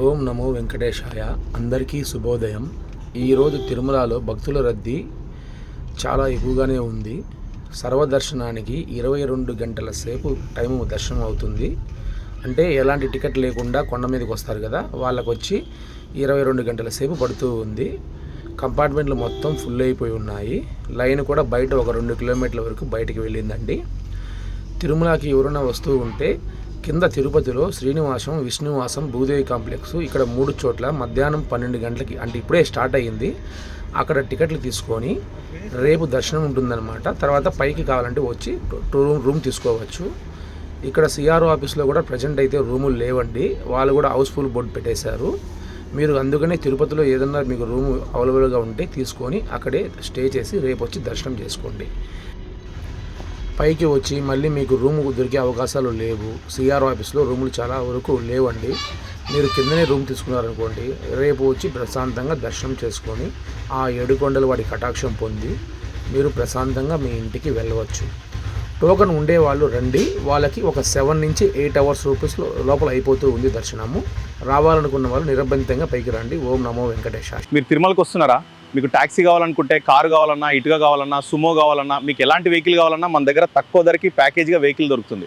ఓం నమో వెంకటేశాయ. అందరికీ శుభోదయం. ఈరోజు తిరుమలలో భక్తుల రద్దీ చాలా ఎక్కువగానే ఉంది. సర్వదర్శనానికి 22 గంటల సేపు టైము దర్శనం అవుతుంది. అంటే ఎలాంటి టికెట్ లేకుండా కొండ మీదకి వస్తారు కదా, వాళ్ళకు వచ్చి 22 గంటల సేపు పడుతూ ఉంది. కంపార్ట్మెంట్లు మొత్తం ఫుల్ అయిపోయి ఉన్నాయి. లైన్ కూడా బయట ఒక 2 కిలోమీటర్ల వరకు బయటికి వెళ్ళిందండి. తిరుమలకి ఎవరైనా వస్తూ ఉంటే కింద తిరుపతిలో శ్రీనివాసం, విష్ణువాసం, భూదేవి కాంప్లెక్స్ ఇక్కడ 3 చోట్ల మధ్యాహ్నం 12 గంటలకి, అంటే ఇప్పుడే స్టార్ట్ అయ్యింది, అక్కడ టికెట్లు తీసుకొని రేపు దర్శనం ఉంటుందన్నమాట. తర్వాత పైకి కావాలంటే వచ్చి రూమ్ తీసుకోవచ్చు. ఇక్కడ సిఆర్ఓ ఆఫీస్లో కూడా ప్రజెంట్ అయితే రూములు లేవండి. వాళ్ళు కూడా హౌస్ఫుల్ బోర్డు పెట్టేశారు. మీరు అందుకనే తిరుపతిలో ఏదన్నా మీకు రూము అవైలబుల్గా ఉంటే తీసుకొని అక్కడే స్టే చేసి రేపు వచ్చి దర్శనం చేసుకోండి. పైకి వచ్చి మళ్ళీ మీకు రూము దొరికే అవకాశాలు లేవు. సిఆర్ఓ ఆఫీస్లో రూములు చాలా వరకు లేవండి. మీరు కిందనే రూమ్ తీసుకున్నారనుకోండి, రేపు వచ్చి ప్రశాంతంగా దర్శనం చేసుకొని ఆ 7 కొండల వాడి కటాక్షం పొంది మీరు ప్రశాంతంగా మీ ఇంటికి వెళ్ళవచ్చు. టోకెన్ ఉండేవాళ్ళు రండి. వాళ్ళకి ఒక 7 నుంచి 8 అవర్స్ లోపల అయిపోతూ ఉంది దర్శనము. రావాలనుకున్న వాళ్ళు నిరభ్యంతంగా పైకి రండి. ఓం నమో వెంకటేశాయ. మీరు తిరుమలకి వస్తున్నారా? మీకు ట్యాక్సీ కావాలనుకుంటే, కారు కావాలన్నా, ఇటుక కావాలన్నా, సుమో కావాలన్నా, మీకు ఎలాంటి వెహికల్ కావాలన్నా మన దగ్గర తక్కువ ధరకి ప్యాకేజ్గా వెహికల్ దొరుకుతుంది.